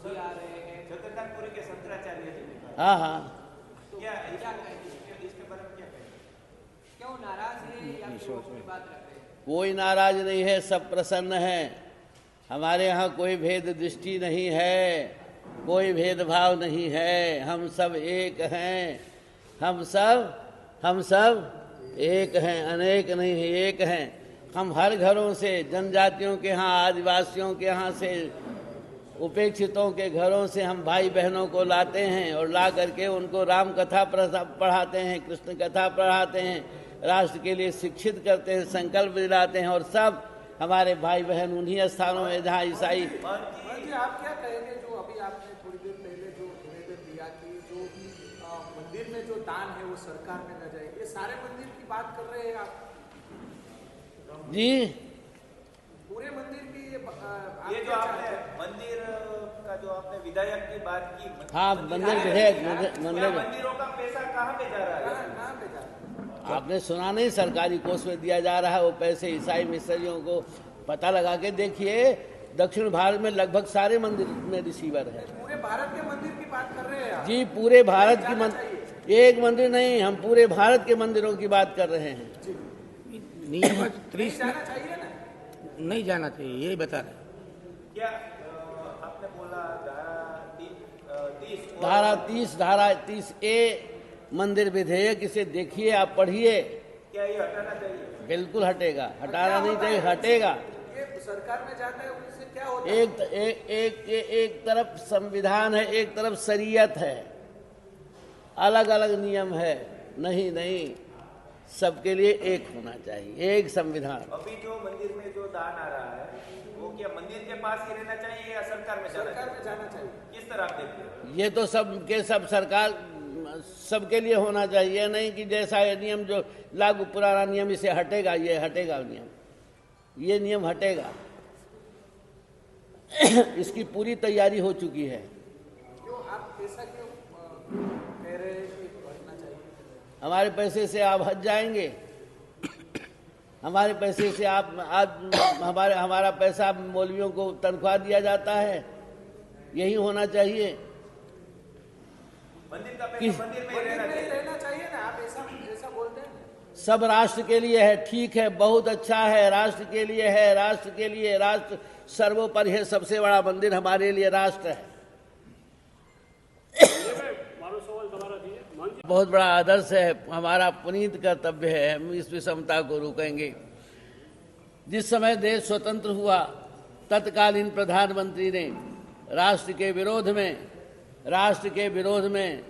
मोदी आ रहे हैं, जगन्नाथपुरी के शंकराचार्य जी। हाँ हाँ, तो क्या इसके बारे में क्या कहेंगे? क्यों नाराज है या फिर वो अपनी बात रखते हैं? कोई नाराज नहीं है, सब प्रसन्न है। हमारे यहाँ कोई भेद दृष्टि नहीं है, कोई भेदभाव नहीं है, हम सब एक हैं। हम सब एक हैं, अनेक नहीं है, एक हैं। हम हर घरों से, जनजातियों के यहाँ, आदिवासियों के यहाँ से, उपेक्षितों के घरों से हम भाई बहनों को लाते हैं और ला करके उनको राम कथा पढ़ाते हैं, कृष्ण कथा पढ़ाते हैं, राष्ट्र के लिए शिक्षित करते हैं, संकल्प दिलाते हैं। और सब हमारे भाई बहन उन्हीं स्थानों में जहाँ ईसाई। आप क्या कहेंगे जो अभी आपने थोड़ी देर पहले जो निवेदन दिया कि जो मंदिर में जो दान है वो सरकार में न जाए, ये सारे मंदिर की बात कर रहे हैं आप जी? पूरे मंदिर की ये जो आपने मंदिर का जो आपने विधायक की बात की, हाँ, मंदिर विधेयक, मंदिर मंदिरों का पैसा कहाँ पे जा रहा है? कहाँ पे जा रहा है? आपने सुना नहीं, सरकारी कोष में दिया जा रहा है वो पैसे ईसाई मिशनरियों को। पता लगा के देखिए, दक्षिण भारत में लगभग सारे मंदिर में रिसीवर है। पूरे भारत के मंदिर की बात कर रहे हैं आप? जी, पूरे भारत की मंदिर, एक मंदिर नहीं, हम पूरे भारत के मंदिरों की बात कर रहे हैं। नियम 30 जाना चाहिए ना? नहीं जाना चाहिए, यही बता रहे हैं। क्या आपने बोला धारा 30 ए मंदिर विधेयक, इसे देखिए, आप पढ़िए। क्या ये हटाना चाहिए? बिल्कुल हटेगा, हटाना नहीं चाहिए, हटेगा। ये सरकार में जाता है, उससे क्या होता है? एक तरफ संविधान है, एक तरफ शरीयत है, अलग अलग नियम है। नहीं, सबके लिए एक होना चाहिए, एक संविधान। अभी जो मंदिर में जो दान आ रहा है वो क्या मंदिर के पास ही रहना चाहिए या सरकार में जाना चाहिए? किस तरह आप देखते हैं? ये तो सब सरकार सबके लिए होना चाहिए, नहीं कि जैसा ये नियम जो लागू, पुराना नियम इसे हटेगा, ये हटेगा नियम, ये नियम हटेगा। इसकी पूरी तैयारी हो चुकी है। क्यों आप पैसा क्यों कह रहे हैं कि भरना चाहिए? हमारे पैसे से आप हज जाएंगे, हमारे पैसे से आप आज हमारा पैसा मौलवियों को तनख्वाह दिया जाता है, यही होना चाहिए। मंदिर का पैसा मंदिर में ही रहना चाहिए ना, आप ऐसा बोलते हैं। सब राष्ट्र के लिए है, ठीक है, बहुत अच्छा है, राष्ट्र के लिए है, राष्ट्र के लिए, राष्ट्र सर्वोपरि है, सबसे बड़ा मंदिर हमारे लिए राष्ट्र है। बहुत बड़ा आदर्श है, हमारा पुनीत कर्तव्य है, हम इस विषमता को रोकेंगे। जिस समय देश स्वतंत्र हुआ, तत्कालीन प्रधानमंत्री ने राष्ट्र के विरोध में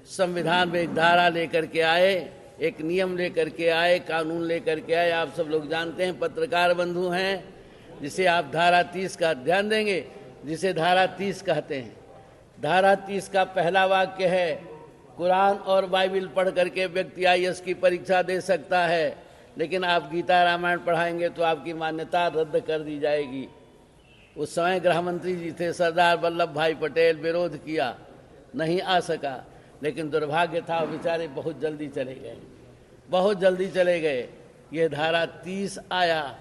संविधान में एक धारा लेकर के आए, एक नियम लेकर के आए, कानून लेकर के आए। आप सब लोग जानते हैं, पत्रकार बंधु हैं, जिसे आप धारा 30 का ध्यान देंगे, जिसे धारा 30 कहते हैं। धारा 30 का पहला वाक्य है, कुरान और बाइबिल पढ़ करके व्यक्ति IAS की परीक्षा दे सकता है, लेकिन आप गीता रामायण पढ़ाएंगे तो आपकी मान्यता रद्द कर दी जाएगी। उस समय गृह मंत्री जी थे सरदार वल्लभ भाई पटेल, विरोध किया, नहीं आ सका, लेकिन दुर्भाग्य था, बेचारे बहुत जल्दी चले गए। ये धारा 30 आया।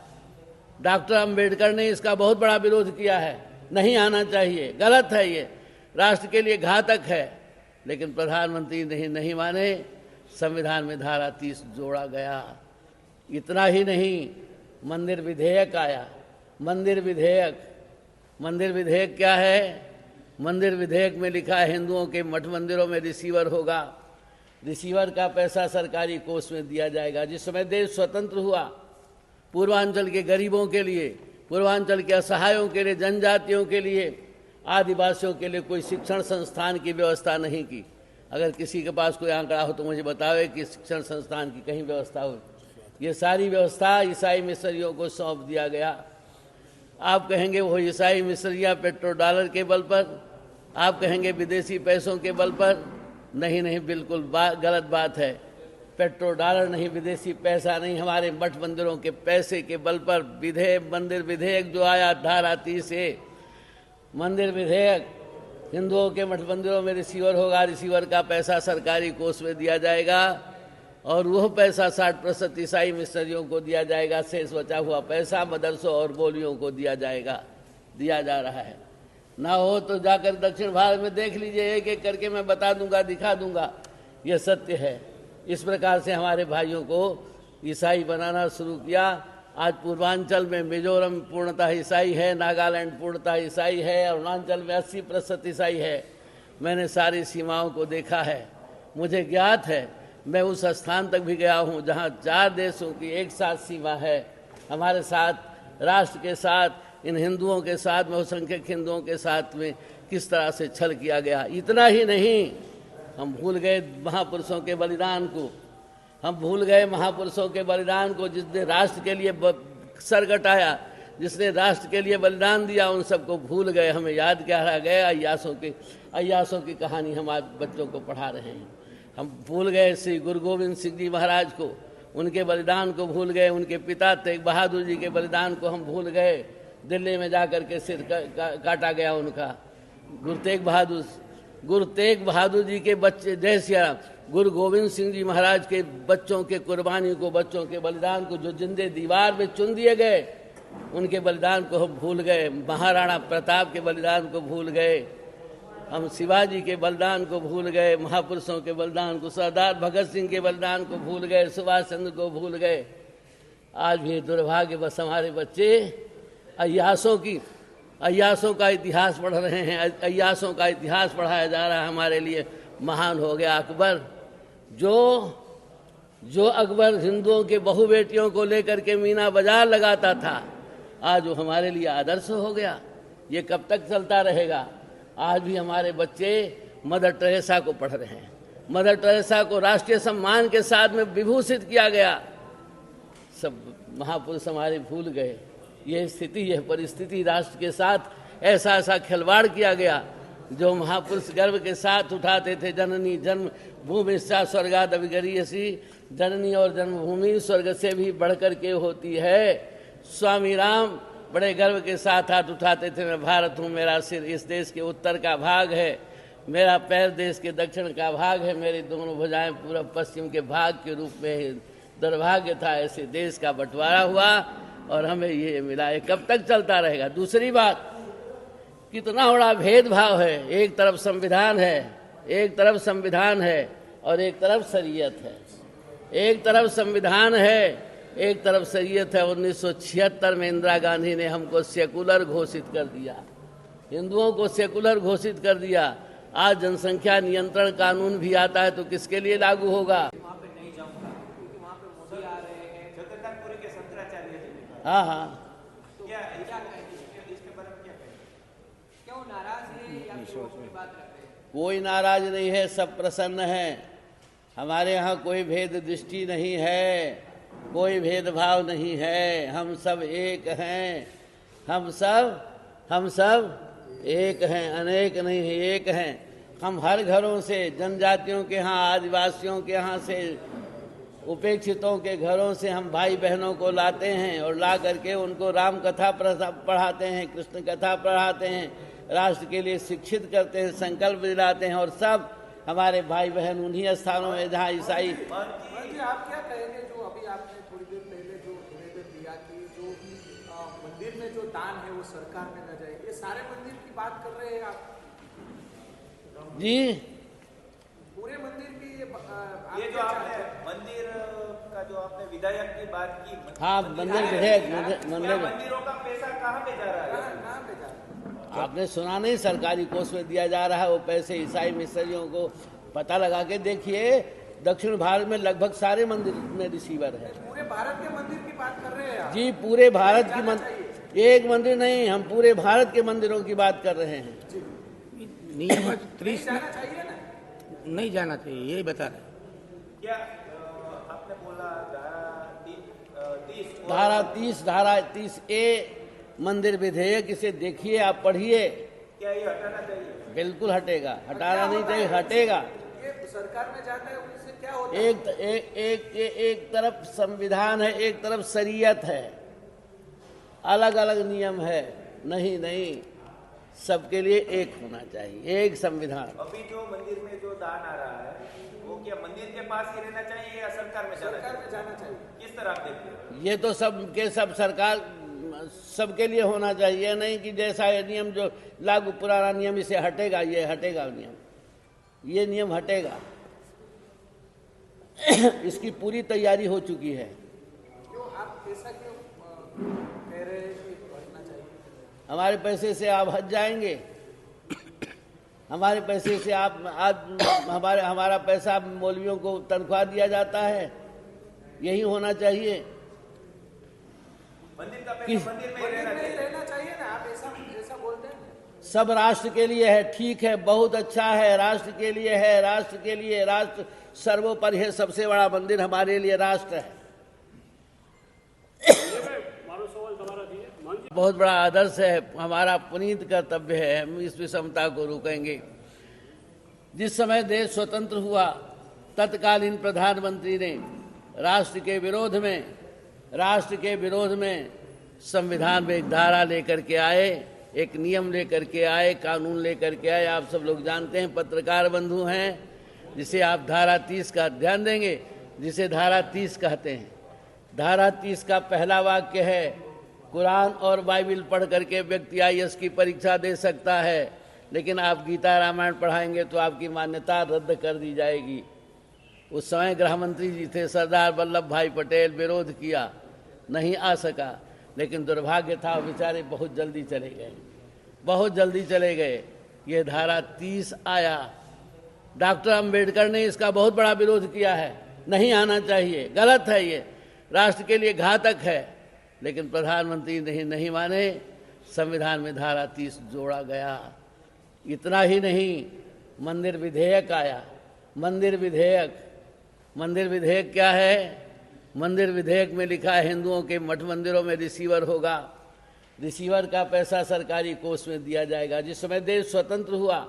डॉक्टर अंबेडकर ने इसका बहुत बड़ा विरोध किया है, नहीं आना चाहिए, गलत है, ये राष्ट्र के लिए घातक है, लेकिन प्रधानमंत्री नहीं माने, संविधान में धारा 30 जोड़ा गया। इतना ही नहीं, मंदिर विधेयक आया। मंदिर विधेयक क्या है? मंदिर विधेयक में लिखा है, हिंदुओं के मठ मंदिरों में रिसीवर होगा, रिसीवर का पैसा सरकारी कोष में दिया जाएगा। जिस समय देश स्वतंत्र हुआ, पूर्वांचल के गरीबों के लिए, पूर्वांचल के असहायों के लिए, जनजातियों के लिए, आदिवासियों के लिए कोई शिक्षण संस्थान की व्यवस्था नहीं की। अगर किसी के पास कोई आंकड़ा हो तो मुझे बतावे कि शिक्षण संस्थान की कहीं व्यवस्था हो। ये सारी व्यवस्था ईसाई मिशनरियों को सौंप दिया गया। आप कहेंगे वो ईसाई मिशनरियाँ पेट्रोल डॉलर के बल पर, आप कहेंगे विदेशी पैसों के बल पर। नहीं, बिल्कुल गलत बात है। पेट्रोल डॉलर नहीं, विदेशी पैसा नहीं, हमारे मठ मंदिरों के पैसे के बल पर मंदिर विधेयक जो आया, धारा 30 ए मंदिर विधेयक, हिंदुओं के मठ मंदिरों में रिसीवर होगा, रिसीवर का पैसा सरकारी कोष में दिया जाएगा और वह पैसा 60% ईसाई मिशनरियों को दिया जाएगा। शेष बचा हुआ पैसा मदरसों और मौलवियों को दिया जा रहा है। ना हो तो जाकर दक्षिण भारत में देख लीजिए, एक एक करके मैं बता दूंगा, दिखा दूंगा, यह सत्य है। इस प्रकार से हमारे भाइयों को ईसाई बनाना शुरू किया। आज पूर्वांचल में मिजोरम पूर्णतः ईसाई है, नागालैंड पूर्णतः ईसाई है, अरुणाचल में 80% ईसाई है। मैंने सारी सीमाओं को देखा है, मुझे ज्ञात है। मैं उस स्थान तक भी गया हूँ जहाँ 4 देशों की एक साथ सीमा है। हमारे साथ, राष्ट्र के साथ, इन हिंदुओं के साथ, बहुसंख्यक हिंदुओं के साथ में किस तरह से छल किया गया। इतना ही नहीं, हम भूल गए महापुरुषों के बलिदान को। हम भूल गए महापुरुषों के बलिदान को, जिसने राष्ट्र के लिए सर कटाया, जिसने राष्ट्र के लिए बलिदान दिया, उन सबको भूल गए। हमें याद क्या रह गया? अय्यासों की कहानी हम आज बच्चों को पढ़ा रहे हैं। हम भूल गए श्री गुरु गोविंद सिंह जी महाराज को, उनके बलिदान को भूल गए। उनके पिता तेग बहादुर जी के बलिदान को हम भूल गए। दिल्ली में जाकर के सिर काटा गया उनका। गुरु तेग बहादुर जी के बच्चे, जय श्री राम, गुरु गोविंद सिंह जी महाराज के बच्चों के कुर्बानी को, बच्चों के बलिदान को, जो जिंदे दीवार में चुन दिए गए, उनके बलिदान को हम भूल गए। महाराणा प्रताप के बलिदान को भूल गए, हम शिवाजी के बलिदान को भूल गए, महापुरुषों के बलिदान को, सरदार भगत सिंह के बलिदान को भूल गए, सुभाष चंद्र को भूल गए। आज भी दुर्भाग्य बस हमारे बच्चे अय्यासों का इतिहास पढ़ रहे हैं। अय्यासों का इतिहास पढ़ाया जा रहा है हमारे लिए। महान हो गया अकबर, जो अकबर हिंदुओं के बहु बेटियों को लेकर के मीना बाजार लगाता था, आज वो हमारे लिए आदर्श हो गया। ये कब तक चलता रहेगा? आज भी हमारे बच्चे मदर टेरेसा को पढ़ रहे हैं। मदर टेरेसा को राष्ट्रीय सम्मान के साथ में विभूषित किया गया। सब महापुरुष हमारे भूल गए। यह स्थिति, यह परिस्थिति, राष्ट्र के साथ ऐसा खिलवाड़ किया गया। जो महापुरुष गर्व के साथ उठाते थे, जननी जन्म भूमि स्वर्गाद अभिगरीयसी, जननी और जन्मभूमि स्वर्ग से भी बढ़कर के होती है। स्वामी राम बड़े गर्व के साथ हाथ उठाते थे, मैं भारत हूँ, मेरा सिर इस देश के उत्तर का भाग है, मेरा पैर देश के दक्षिण का भाग है, मेरी दोनों भुजाएं पूर्व पश्चिम के भाग के रूप में। दुर्भाग्य था, ऐसे देश का बंटवारा हुआ और हमें ये मिला। ये कब तक चलता रहेगा? दूसरी बात, कितना बड़ा भेदभाव है। एक तरफ संविधान है और एक तरफ शरीयत है। एक तरफ संविधान है, एक तरफ शरीयत है। 1976 में इंदिरा गांधी ने हमको सेकुलर घोषित कर दिया, हिंदुओं को सेकुलर घोषित कर दिया। आज जनसंख्या नियंत्रण कानून भी आता है तो किसके लिए लागू होगा? वहाँ पे नहीं जाऊँगा क्योंकि वहाँ पे मोदी आ रहे हैं। जगन्नाथपुरी के शंकराचार्य जी, हाँ, क्या इसके बारे में क्या कहें? क्यों नाराज है या फिर अपनी बात रखते हैं? कोई नाराज नहीं है, सब प्रसन्न है। हमारे यहाँ कोई भेद दृष्टि नहीं है, कोई भेदभाव नहीं है। हम सब एक हैं, हम सब एक हैं, अनेक नहीं है, एक हैं। हम हर घरों से, जनजातियों के यहाँ, आदिवासियों के यहाँ से, उपेक्षितों के घरों से हम भाई बहनों को लाते हैं और ला करके उनको राम कथा पढ़ाते हैं, कृष्ण कथा पढ़ाते हैं, राष्ट्र के लिए शिक्षित करते हैं, संकल्प दिलाते हैं। और सब हमारे भाई बहन उन्हीं स्थानों में जहाँ ईसाई। आप क्या कहेंगे जो अभी आपने थोड़ी देर पहले जो निवेदन दिया कि जो मंदिर में जो दान है वो सरकार में न जाए, ये सारे मंदिर की बात कर रहे हैं आप? जी, पूरे मंदिर की ये जो आपने मंदिर का जो आपने विधायक की बात की, हाँ, मंदिर विधेयक, मंदिरों का पैसा कहाँ पे जा रहा है? कहाँ पे जा रहा है? आपने सुना नहीं? सरकारी कोष में दिया जा रहा है वो पैसे ईसाई मिशनरियों को। पता लगा के देखिए, दक्षिण भारत में लगभग सारे मंदिर में रिसीवर है। पूरे भारत के मंदिर की बात कर रहे हैं आप? जी, पूरे भारत की मंदिर, एक मंदिर नहीं, हम पूरे भारत के मंदिरों की बात कर रहे हैं। नियम 30 जाना चाहिए ना? नहीं जाना चाहिए, यही बता रहे हैं। क्या आपने बोला धारा 30A मंदिर विधेयक, इसे देखिए, आप पढ़िए। क्या ये हटाना चाहिए? बिल्कुल हटेगा, हटाना नहीं चाहिए, हटेगा। ये सरकार में जाता है, उससे क्या होता है? एक तरफ संविधान है, एक तरफ शरीयत है, अलग अलग नियम है। नहीं, सबके लिए एक होना चाहिए, एक संविधान। अभी जो मंदिर में जो दान आ रहा है, वो क्या मंदिर के पास ही रहना चाहिए या सरकार में जाना चाहिए? सरकार में जाना चाहिए। किस तरह आप देखते हो? ये तो सब के सब सरकार सबके लिए होना चाहिए, नहीं कि जैसा ये नियम जो लागू पुराना नियम इसे हटेगा, ये हटेगा नियम, ये नियम हटेगा। इसकी पूरी तैयारी हो चुकी है। क्यों आप ऐसा क्यों कह रहे हैं कि बढ़ना चाहिए? हमारे पैसे से आप हज जाएंगे, हमारे पैसे से आप आज हमारा पैसा मौलवियों को तनख्वाह दिया जाता है, यही होना चाहिए। मंदिर का पैसा मंदिर में ही रहना चाहिए। रहना चाहिए ना, आप ऐसा बोलते हैं। सब राष्ट्र के लिए है, ठीक है, बहुत अच्छा है, राष्ट्र के लिए है, राष्ट्र के लिए, राष्ट्र सर्वोपरि है, सबसे बड़ा मंदिर हमारे लिए राष्ट्र है। बहुत बड़ा आदर्श है, हमारा पुनीत कर्तव्य है, हम इस विषमता को रोकेंगे। जिस समय देश स्वतंत्र हुआ, तत्कालीन प्रधानमंत्री ने राष्ट्र के विरोध में संविधान में एक धारा लेकर के आए, एक नियम लेकर के आए, कानून लेकर के आए। आप सब लोग जानते हैं, पत्रकार बंधु हैं, जिसे आप धारा 30 का ध्यान देंगे, जिसे धारा 30 कहते हैं। धारा 30 का पहला वाक्य है, कुरान और बाइबिल पढ़ करके व्यक्ति IAS की परीक्षा दे सकता है, लेकिन आप गीता रामायण पढ़ाएंगे तो आपकी मान्यता रद्द कर दी जाएगी। उस समय गृह मंत्री जी थे सरदार वल्लभ भाई पटेल, विरोध किया, नहीं आ सका, लेकिन दुर्भाग्य था बेचारे बहुत जल्दी चले गए। ये धारा 30 आया। डॉक्टर अंबेडकर ने इसका बहुत बड़ा विरोध किया है, नहीं आना चाहिए, गलत है, ये राष्ट्र के लिए घातक है, लेकिन प्रधानमंत्री नहीं माने, संविधान में धारा 30 जोड़ा गया। इतना ही नहीं, मंदिर विधेयक आया। मंदिर विधेयक क्या है? मंदिर विधेयक में लिखा है, हिंदुओं के मठ मंदिरों में रिसीवर होगा, रिसीवर का पैसा सरकारी कोष में दिया जाएगा। जिस समय देश स्वतंत्र हुआ,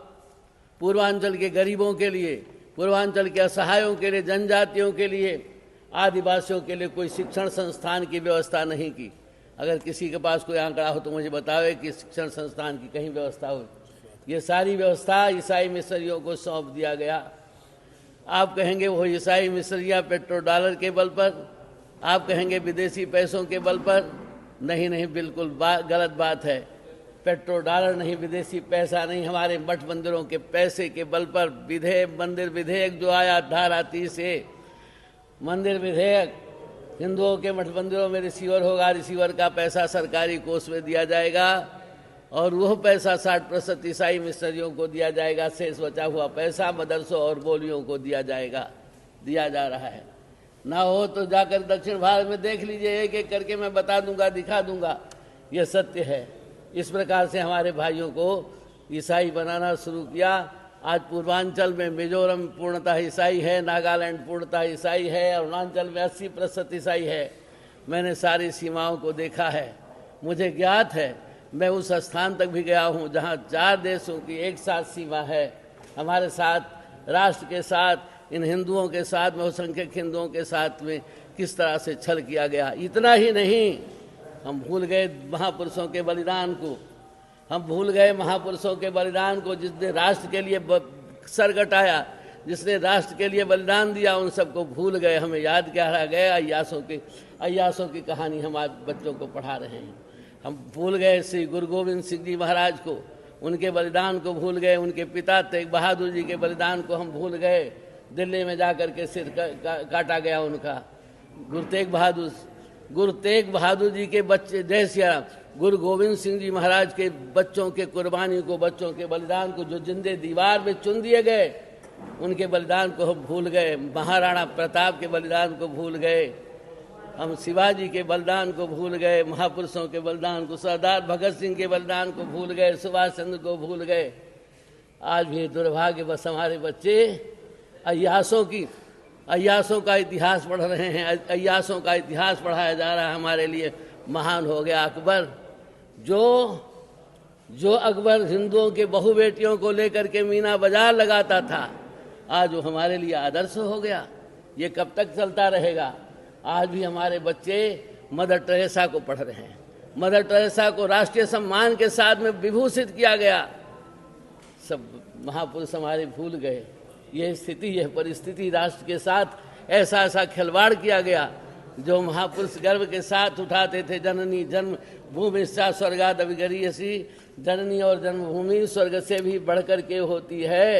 पूर्वांचल के गरीबों के लिए, पूर्वांचल के असहायों के लिए, जनजातियों के लिए, आदिवासियों के लिए कोई शिक्षण संस्थान की व्यवस्था नहीं की। अगर किसी के पास कोई आंकड़ा हो तो मुझे बतावे कि शिक्षण संस्थान की कहीं व्यवस्था हो। ये सारी व्यवस्था ईसाई मिशनरियों को सौंप दिया गया। आप कहेंगे वो ईसाई मिशनरियाँ पेट्रो डॉलर के बल पर, आप कहेंगे विदेशी पैसों के बल पर। नहीं, बिल्कुल गलत बात है। पेट्रो डॉलर नहीं, विदेशी पैसा नहीं, हमारे मठ मंदिरों के पैसे के बल पर मंदिर विधेयक जो आया धारा 30 से, मंदिर विधेयक, हिंदुओं के मठ मंदिरों में रिसीवर होगा, रिसीवर का पैसा सरकारी कोष में दिया जाएगा और वह पैसा 60% ईसाई मिशनरियों को दिया जाएगा। शेष बचा हुआ पैसा मदरसों और मौलवियों को दिया जा रहा है। ना हो तो जाकर दक्षिण भारत में देख लीजिए, एक एक करके मैं बता दूंगा, दिखा दूंगा, यह सत्य है। इस प्रकार से हमारे भाइयों को ईसाई बनाना शुरू किया। आज पूर्वांचल में मिजोरम पूर्णतः ईसाई है, नागालैंड पूर्णतः ईसाई है, अरुणाचल में 80% ईसाई है। मैंने सारी सीमाओं को देखा है, मुझे ज्ञात है। मैं उस स्थान तक भी गया हूँ जहाँ 4 देशों की एक साथ सीमा है। हमारे साथ, राष्ट्र के साथ, इन हिंदुओं के साथ, बहुसंख्यक हिंदुओं के साथ में किस तरह से छल किया गया। इतना ही नहीं, हम भूल गए महापुरुषों के बलिदान को, जिसने राष्ट्र के लिए सर कटाया, जिसने राष्ट्र के लिए बलिदान दिया, उन सबको भूल गए। हमें याद क्या रह गए? अय्यासों की कहानी हम आज बच्चों को पढ़ा रहे हैं। हम भूल गए श्री गुरु गोविंद सिंह जी महाराज को, उनके बलिदान को भूल गए। उनके पिता तेग बहादुर जी के बलिदान को हम भूल गए। दिल्ली में जाकर के सिर काटा गया उनका। गुरु तेग बहादुर जी के बच्चे, जय सिया राम, गुरु गोविंद सिंह जी महाराज के बच्चों के कुर्बानी को, बच्चों के बलिदान को, जो जिंदे दीवार में चुन दिए गए, उनके बलिदान को हम भूल गए। महाराणा प्रताप के बलिदान को भूल गए, हम शिवाजी के बलिदान को भूल गए, महापुरुषों के बलिदान को, सरदार भगत सिंह के बलिदान को भूल गए, सुभाष चंद्र को भूल गए। आज भी दुर्भाग्य बस हमारे बच्चे अय्यासों का इतिहास पढ़ रहे हैं। अय्यासों का इतिहास पढ़ाया जा रहा है। हमारे लिए महान हो गया अकबर, जो अकबर हिंदुओं के बहु बेटियों को लेकर के मीना बाजार लगाता था, आज वो हमारे लिए आदर्श हो गया। ये कब तक चलता रहेगा? आज भी हमारे बच्चे मदर टेरेसा को पढ़ रहे हैं। मदर टेरेसा को राष्ट्रीय सम्मान के साथ में विभूषित किया गया। सब महापुरुष हमारे भूल गए। ये स्थिति, यह परिस्थिति, राष्ट्र के साथ ऐसा खिलवाड़ किया गया। जो महापुरुष गर्व के साथ उठाते थे, जननी भूमिश्चा स्वर्गाद अभिगरीयसी, जननी और जन्मभूमि स्वर्ग से भी बढ़कर के होती है।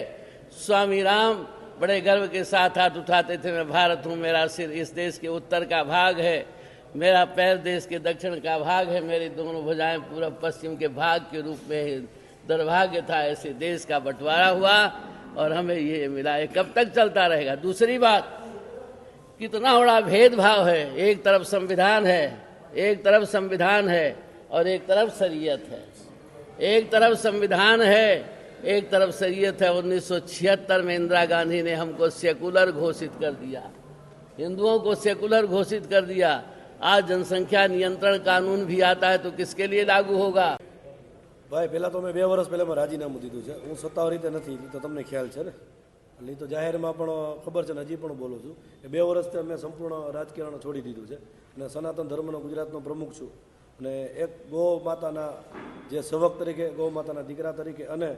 स्वामी राम बड़े गर्व के साथ हाथ उठाते थे, मैं भारत हूँ, मेरा सिर इस देश के उत्तर का भाग है, मेरा पैर देश के दक्षिण का भाग है, मेरी दोनों भुजाएं पूर्व पश्चिम के भाग के रूप में दुर्भाग्य था। ऐसे देश का बंटवारा हुआ और हमें ये मिला। ये कब तक चलता रहेगा? दूसरी बात, कितना बड़ा भेदभाव है। एक तरफ संविधान है, एक तरफ संविधान है और एक तरफ शरीयत है। एक तरफ संविधान है, एक तरफ शरीयत है। 1976 में इंदिरा गांधी ने हमको सेकुलर घोषित कर दिया, हिंदुओं को सेकुलर घोषित कर दिया। आज जनसंख्या नियंत्रण कानून भी आता है तो किसके लिए लागू होगा? ભાઈ પહેલાં તો મેં 2 વર્ષ પહેલાં રાજીનામું દીધું છે. હું સત્તાવાર રીતે નથી, તો તમને ખ્યાલ છે ને, એટલે એ તો જાહેરમાં પણ ખબર છે ને, હજી પણ બોલું છું કે 2 વર્ષથી મેં સંપૂર્ણ રાજકારણ છોડી દીધું છે અને સનાતન ધર્મનો ગુજરાતનો પ્રમુખ છું અને એક ગૌ માતાના જે સેવક તરીકે, ગૌ માતાના દીકરા તરીકે, અને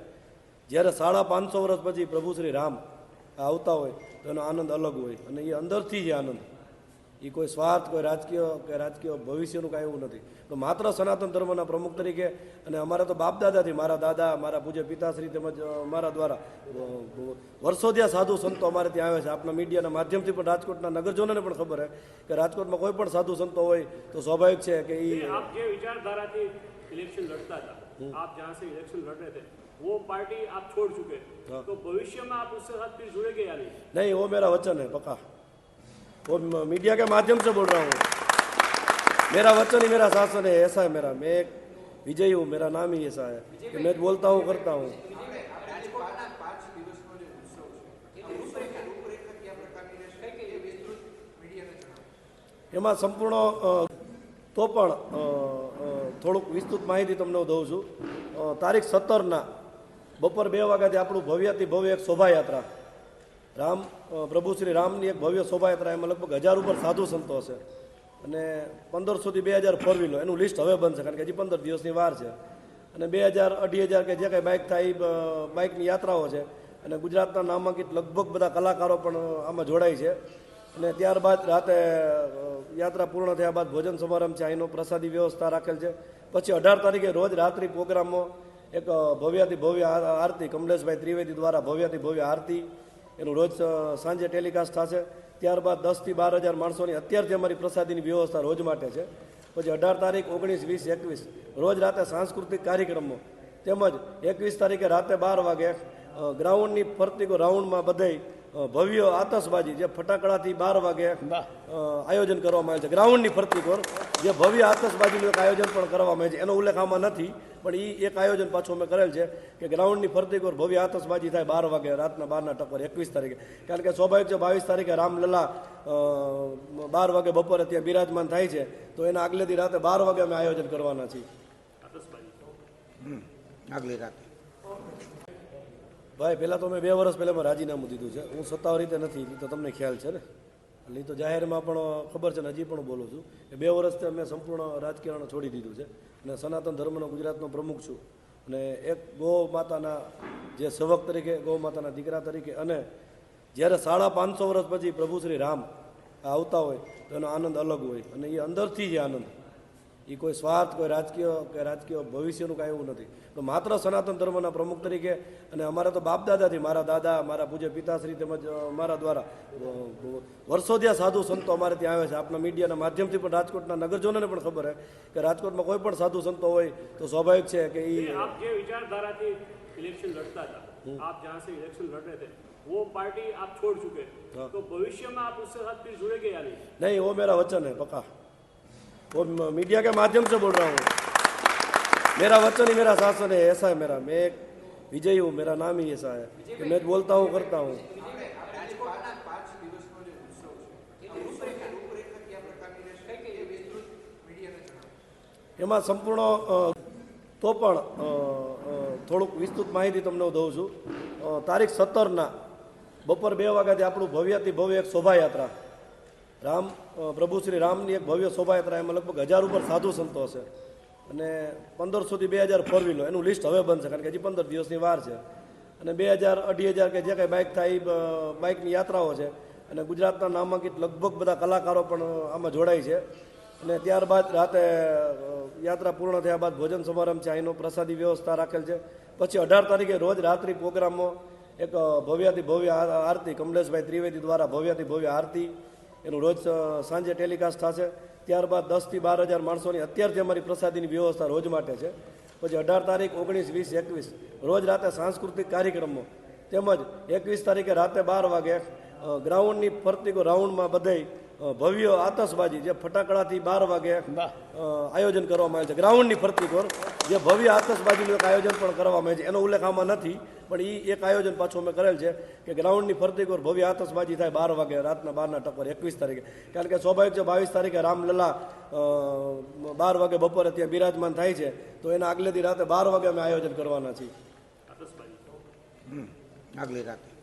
જ્યારે 550 વર્ષ પછી પ્રભુ શ્રી રામ આવતા હોય તો એનો આનંદ અલગ હોય અને એ અંદરથી જ આનંદ, એ કોઈ સ્વાર્થ, કોઈ રાજકીય ભવિષ્યનું કાંઈ એવું નથી. તો માત્ર સનાતન ધર્મના પ્રમુખ તરીકે, અને અમારે તો બાપ દાદાથી, મારા દાદા, મારા પૂજ્ય પિતાશ્રી તેમજ મારા દ્વારા વર્ષોથી આ સાધુ સંતો અમારે ત્યાં આવે છે. આપણા મીડિયાના માધ્યમથી પણ રાજકોટના નગરજનોને પણ ખબર છે કે રાજકોટમાં કોઈ પણ સાધુ સંતો હોય તો સ્વાભાવિક છે કે એ आप જે विचारधारा थी इलेक्शन लड़ता था, आप जहाँ से इलेक्शन लड़ रहे थे वो पार्टी आप छोड़ चुके, तो भविष्य में आप उसके साथ फिर जुड़ेंगे या नहीं? नहीं, वो मेरा वचन है पक्का, वो मीडिया के माध्यम से बोल रहा हूँ. मेरा वचन ही मेरा शासन है, ऐसा है मेरा. मैं एक विजयी हूँ, मेरा नाम ही ऐसा है कि मैं बोलता हूँ, करता हूँ. એમાં સંપૂર્ણ તો પણ થોડુંક વિસ્તૃત માહિતી તમને હું દઉં છું. તારીખ 17ના બપોર 2 વાગ્યાથી આપણું ભવ્યથી ભવ્ય એક શોભાયાત્રા, રામ પ્રભુ શ્રી રામની એક ભવ્ય શોભાયાત્રા, એમાં લગભગ 1000 ઉપર સાધુ સંતો હશે અને 1500થી 2000 ફોર વ્હીલો. એનું લિસ્ટ હવે બનશે કારણ કે હજી 15 દિવસની વાર છે. અને 2000, 2500 કે જે કાંઈ બાઇક થાય એ બાઇકની યાત્રાઓ છે. અને ગુજરાતના નામાંકિત લગભગ બધા કલાકારો પણ આમાં જોડાય છે. અને ત્યારબાદ રાતે યાત્રા પૂર્ણ થયા બાદ ભોજન સમારંભ છે, અહીંનો પ્રસાદી વ્યવસ્થા રાખેલ છે. પછી 18 તારીખે રોજ રાત્રિ પ્રોગ્રામમાં એક ભવ્યાથી ભવ્ય આરતી, કમલેશભાઈ ત્રિવેદી દ્વારા ભવ્યાથી ભવ્ય આરતી, એનું રોજ સાંજે ટેલિકાસ્ટ થશે. ત્યારબાદ 10 થી 12 હજાર માણસોની અત્યારથી અમારી પ્રસાદીની વ્યવસ્થા રોજ માટે છે. પછી 18 તારીખ, 19, 20, 21 રોજ રાતે સાંસ્કૃતિક કાર્યક્રમો, તેમજ 21 તારીખે રાતે 12 વાગે ગ્રાઉન્ડની ફરતી રાઉન્ડમાં બધાય ભવ્ય આતશબાજી, જે ફટાકડાથી 12 વાગે આયોજન કરવામાં આવે છે. ગ્રાઉન્ડની ફરતી કોર જે ભવ્ય આતશબાજીનું એક આયોજન પણ કરવામાં આવે છે, એનો ઉલ્લેખ આમાં નથી, પણ એ એક આયોજન પાછું અમે કરેલ છે કે ગ્રાઉન્ડની ફરતી કોર ભવ્ય આતશબાજી થાય 12 વાગે રાતના 12ના ટકોર 21 તારીખે. કારણ કે સ્વાભાવિક છે 22 તારીખે રામલલા 12 વાગે બપોરે ત્યાં બિરાજમાન થાય છે, તો એના આગલે દી રાતે 12 વાગે અમે આયોજન કરવાના છીએ. આગલી રાતે ભાઈ પહેલાં તો મેં 2 વર્ષ પહેલાં રાજીનામું દીધું છે. હું સત્તાવાર રીતે નથી, તો તમને ખ્યાલ છે ને, એટલે એ તો જાહેરમાં પણ ખબર છે ને, હજી પણ બોલું છું કે 2 વર્ષથી મેં સંપૂર્ણ રાજકારણ છોડી દીધું છે અને સનાતન ધર્મનો ગુજરાતનો પ્રમુખ છું અને એક ગૌ માતાના જે સેવક તરીકે, ગૌ માતાના દીકરા તરીકે, અને જ્યારે 550 વર્ષ પછી પ્રભુ શ્રી રામ આવતા હોય તો એનો આનંદ અલગ હોય અને એ અંદરથી જ આનંદ, એ કોઈ સ્વાર્થ, કોઈ રાજકીય ભવિષ્યનું કાંઈ એવું નથી. તો માત્ર સનાતન ધર્મના પ્રમુખ તરીકે, અને અમારે તો બાપ દાદાથી, મારા દાદા, મારા પૂજ્ય પિતાશ્રી તેમજ મારા દ્વારા વર્ષોથી આ સાધુ સંતો અમારે ત્યાં આવે છે. આપણા મીડિયાના માધ્યમથી પણ રાજકોટના નગરજનોને પણ ખબર છે કે રાજકોટમાં કોઈ પણ સાધુ સંતો હોય તો સ્વાભાવિક છે કે એ आप જે विचारधारा थी इलेक्शन लड़ता था, आप जहाँ से इलेक्शन लड़ रहे थे वो पार्टी आप छोड़ चुके, तो भविष्य में आप उसके साथ फिर जुड़ेंगे या नहीं? नहीं, वो मेरा वचन है पक्का, वो मीडिया के माध्यम से बोल रहा हूँ. मेरा वचन ही मेरा शासन है, ऐसा है मेरा. मैं एक विजयी हूँ, मेरा नाम ही ऐसा है कि मैं बोलता हूँ, करता हूँ. એમાં સંપૂર્ણ તો પણ થોડુંક વિસ્તૃત માહિતી તમને હું દઉં છું. તારીખ 17ના બપોર 2 વાગ્યાથી આપણું ભવ્યથી ભવ્ય એક શોભાયાત્રા, રામ પ્રભુ શ્રી રામની એક ભવ્ય શોભાયાત્રા, એમાં લગભગ 1000 ઉપર સાધુ સંતો હશે અને 1500થી 2000 ફોર વ્હીલો. એનું લિસ્ટ હવે બનશે કારણ કે હજી 15 દિવસની વાર છે. અને 2000, 2500 કે જે કાંઈ બાઇક થાય એ બાઇકની યાત્રાઓ છે. અને ગુજરાતના નામાંકિત લગભગ બધા કલાકારો પણ આમાં જોડાય છે. અને ત્યારબાદ રાતે યાત્રા પૂર્ણ થયા બાદ ભોજન સમારંભ છે, અહીંનો પ્રસાદી વ્યવસ્થા રાખેલ છે. પછી 18 તારીખે રોજ રાત્રિ પ્રોગ્રામમાં એક ભવ્યાતિ ભવ્ય આરતી કમલેશભાઈ ત્રિવેદી દ્વારા ભવ્યાતિ ભવ્ય આરતી એનું રોજ સાંજે ટેલિકાસ્ટ થશે. ત્યારબાદ 10 થી 12 હજાર માણસોની અત્યારથી અમારી પ્રસાદીની વ્યવસ્થા રોજ માટે છે. પછી 18 તારીખ 19, 20, 21 રોજ રાતે સાંસ્કૃતિક કાર્યક્રમો તેમજ 21 તારીખે રાતે 12 વાગે ગ્રાઉન્ડની ફરતી રાઉન્ડમાં બધે ભવ્ય આતશબાજી જે ફટાકડાથી 12 વાગે આયોજન કરવામાં આવે છે. ગ્રાઉન્ડની ફરતી કોર જે ભવ્ય આતશબાજીનું એક આયોજન પણ કરવામાં આવે છે, એનો ઉલ્લેખ આમાં નથી, પણ એ એક આયોજન પાછું અમે કરેલ છે કે ગ્રાઉન્ડની ફરતી કોર ભવ્ય આતશબાજી થાય 12 વાગે રાતના 12ના ટકોર 21 તારીખે. કારણ કે સ્વાભાવિક છે 22 તારીખે રામલલા 12 વાગે બપોરે ત્યાં બિરાજમાન થાય છે, તો એના આગલે દી રાતે 12 વાગે અમે આયોજન કરવાના છીએ. આગલી રાતે